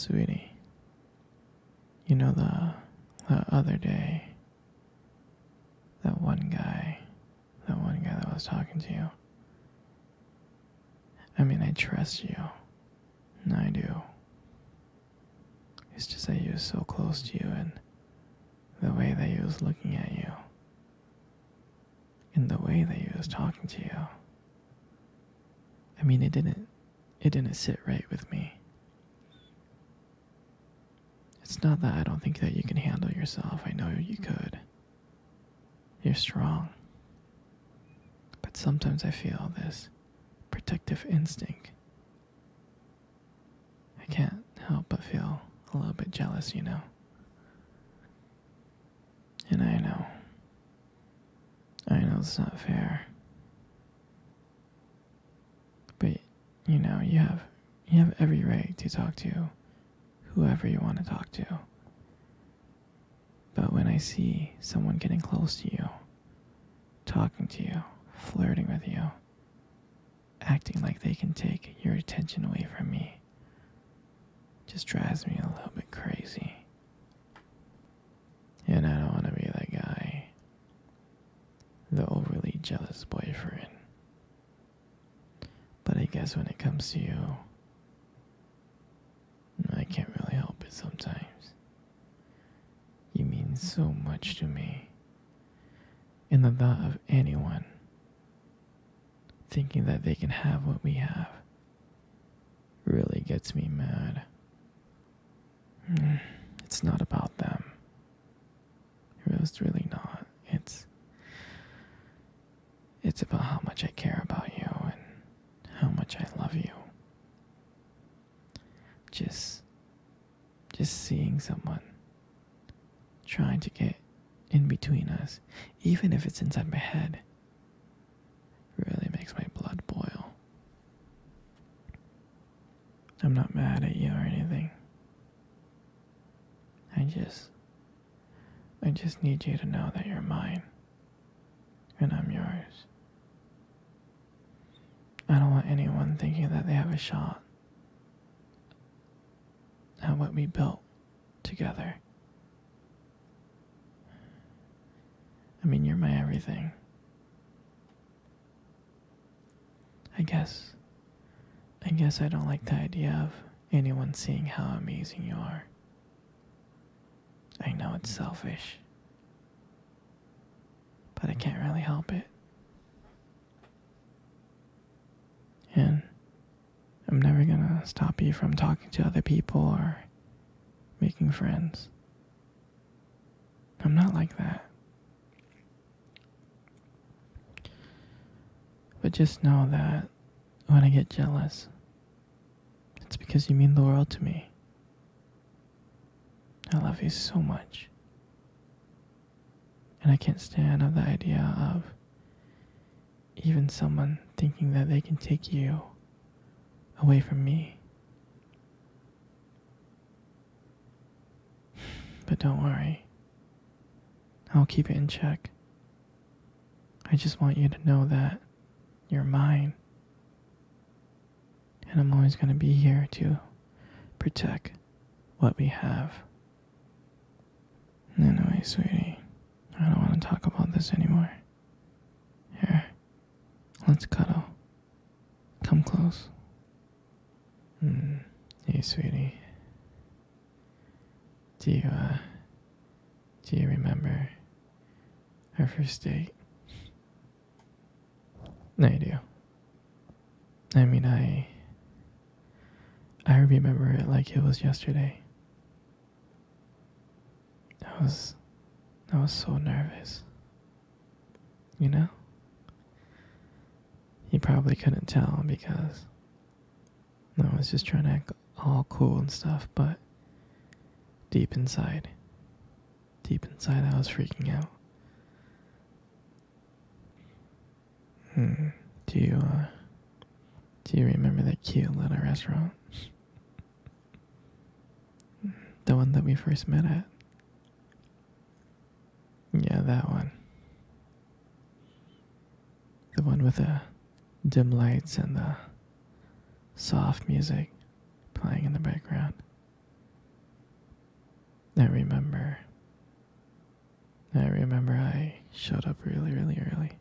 Sweetie, you know the other day, that one guy that was talking to you. I mean, I trust you. I do. It's just that he was so close to you and the way that he was looking at you and the way that he was talking to you. I mean, it didn't sit right with me. It's not that I don't think that you can handle yourself. I know you could. You're strong. But sometimes I feel this protective instinct. I can't help but feel a little bit jealous, you know. And I know it's not fair. But you know, you have every right to talk to whoever you want to talk to. But when I see someone getting close to you, talking to you, flirting with you, acting like they can take your attention away from me, just drives me a little bit crazy. And I don't want to be that guy, the overly jealous boyfriend. But I guess when it comes to you, I can't really help it sometimes. You mean so much to me. And the thought of anyone thinking that they can have what we have really gets me mad. It's not about them. It's really not. It's about how much I care about you and how much I love you. Just seeing someone trying to get in between us, even if it's inside my head, really makes my blood boil. I'm not mad at you or anything. I just need you to know that you're mine and I'm yours. I don't want anyone thinking that they have a shot at what we built together. I mean, you're my everything. I guess I don't like the idea of anyone seeing how amazing you are. I know it's selfish, but I can't really help it. And I'm never gonna stop you from talking to other people or making friends. I'm not like that. But just know that when I get jealous, it's because you mean the world to me. I love you so much. And I can't stand the idea of even someone thinking that they can take you away from me. But don't worry. I'll keep it in check. I just want you to know that you're mine. And I'm always going to be here to protect what we have. Anyway, sweetie, I don't want to talk about this anymore. Here, let's cuddle. Come close. Hey, sweetie. Do you remember our first date? I do. I mean, I remember it like it was yesterday. I was so nervous. You know? You probably couldn't tell because I was just trying to act all cool and stuff, but deep inside I was freaking out. Do you remember that cute little restaurant? The one that we first met at? Yeah, that one. The one with the dim lights and the soft music playing in the background. showed up really, really early.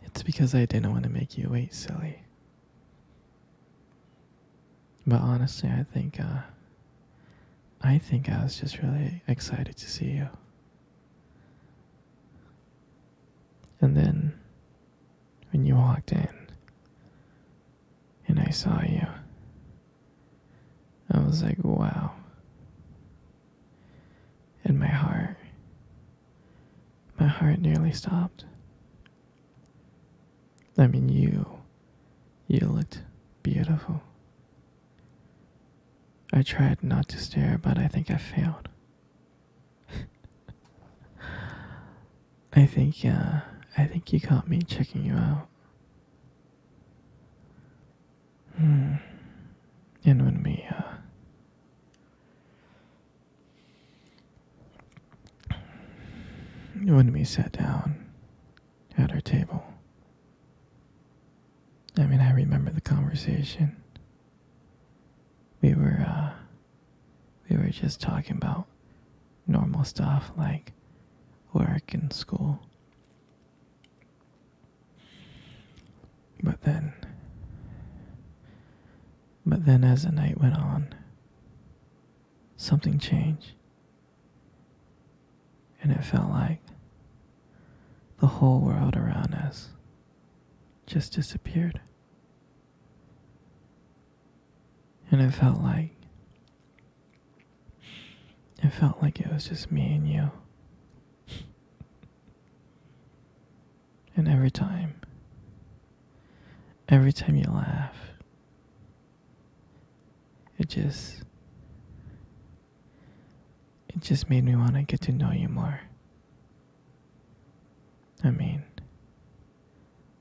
It's because I didn't want to make you wait, silly. But honestly, I think I was just really excited to see you. And then when you walked in and I saw you, I was like, wow. And my heart nearly stopped. I mean, you looked beautiful. I tried not to stare, but I think I failed. I think you caught me checking you out. And when we sat down at our table, I mean, I remember the conversation. We were just talking about normal stuff like work and school. But then as the night went on, something changed. And it felt like the whole world around us just disappeared. And it felt like it was just me and you. And every time you laugh, it just made me want to get to know you more. I mean,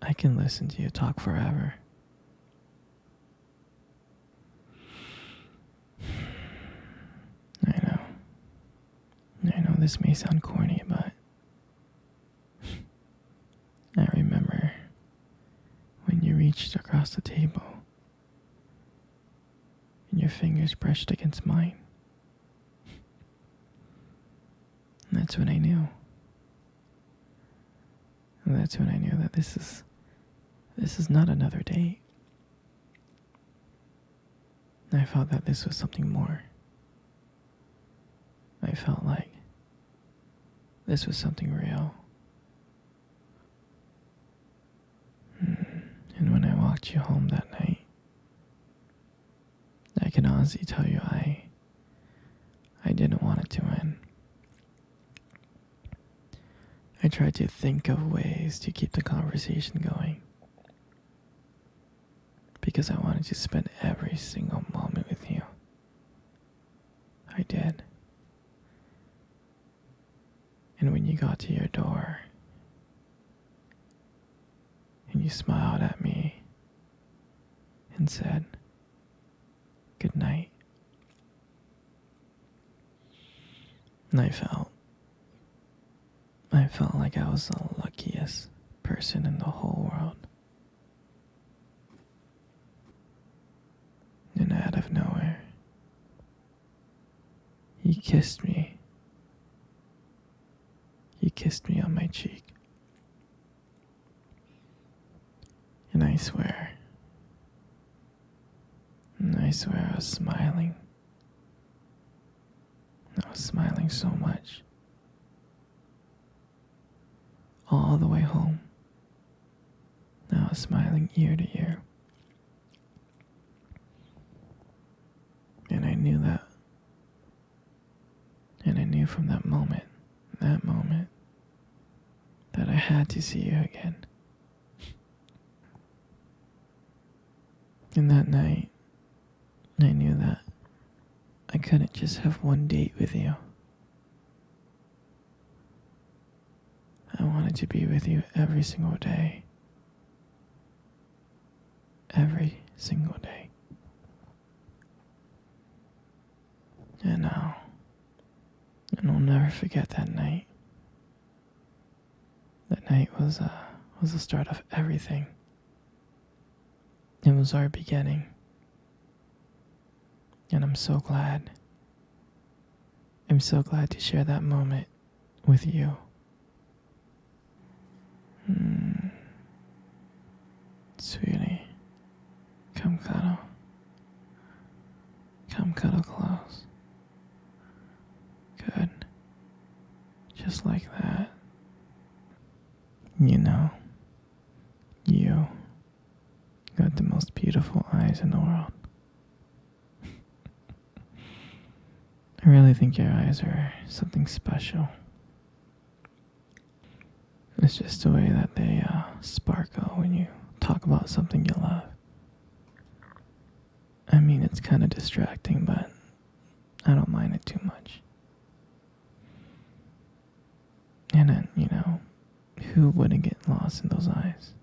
I can listen to you talk forever. I know this may sound corny, but I remember when you reached across the table and your fingers brushed against mine. And that's when I knew. And that's when I knew that this is not another date. I felt that this was something more. I felt like this was something real. And when I walked you home that night, I can honestly tell you I didn't want it to end. I tried to think of ways to keep the conversation going because I wanted to spend every single moment with you. I did. And when you got to your door and you smiled at me and said, "Good night," and I felt like I was the luckiest person in the whole world. And out of nowhere, you kissed me. You kissed me on my cheek. And I swear I was smiling. I was smiling so much. All the way home. I was smiling ear to ear. And I knew that. And I knew from that moment, that I had to see you again. And that night, I knew that I couldn't just have one date with you. I wanted to be with you every single day. Every single day. And I'll never forget that night. That night was the start of everything. It was our beginning. And I'm so glad. I'm so glad to share that moment with you. Sweetie, come cuddle. Come cuddle close. Good. Just like that. You know, you got the most beautiful eyes in the world. I really think your eyes are something special. It's just the way that they sparkle when you talk about something you love. I mean, it's kind of distracting, but I don't mind it too much. And then, who wouldn't get lost in those eyes?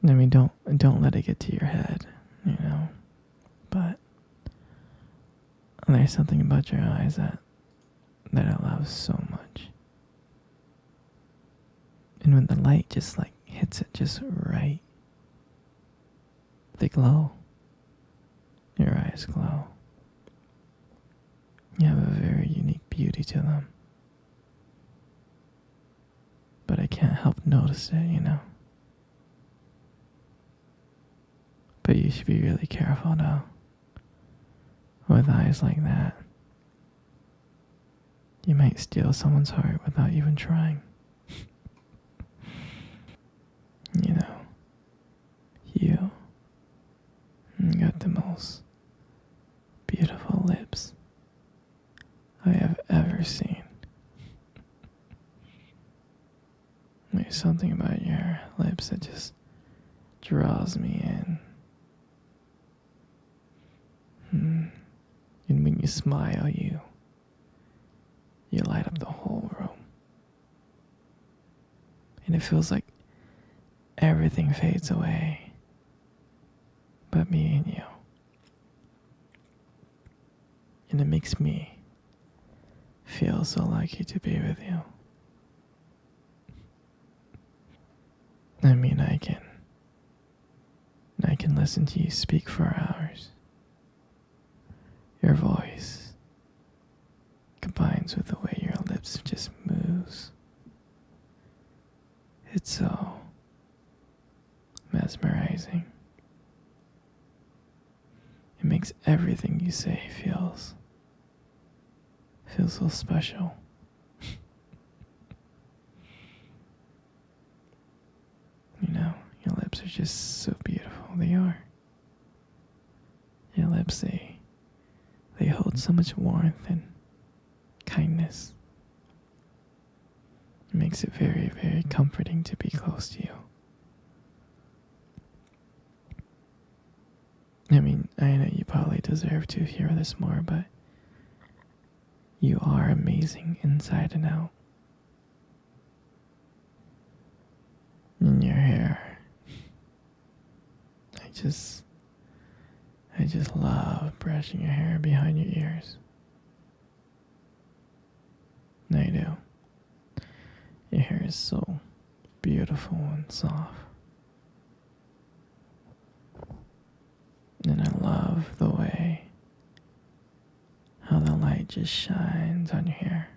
I mean, don't let it get to your head, But there's something about your eyes that I love so much. And when the light just hits it just right, they glow. Your eyes glow. You have a very unique beauty to them. But I can't help notice it. But you should be really careful though. With eyes like that, you might steal someone's heart without even trying. You got the most beautiful lips I have ever seen. There's something about your lips that just draws me in. And when you smile, you light up the whole room. And it feels like everything fades away but me and you. And it makes me feel so lucky to be with you. I mean, I can listen to you speak for hours. Your voice combines with the way your lips just moves. It's so mesmerizing. It makes everything you say feels so special. Your lips are just so beautiful. They are. Your lips, they hold so much warmth and kindness. It makes it very, very comforting to be close to you. I mean, I know you probably deserve to hear this more, but you are amazing inside and out. And your hair, I just love brushing your hair behind your ears. I do. Your hair is so beautiful and soft. And I love the way how the light just shines on your hair.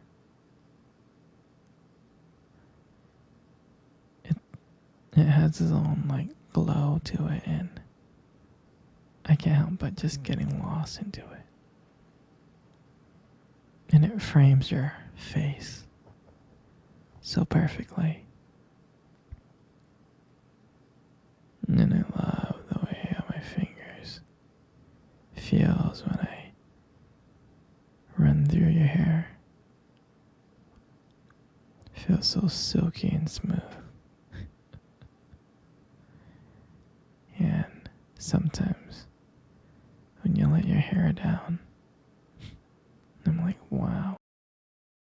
It has its own glow to it, and I can't help but just getting lost into it. And it frames your face so perfectly. And I love the way how my fingers feels when I run through your hair. It feels so silky and smooth. And sometimes when you let your hair down, I'm like, wow,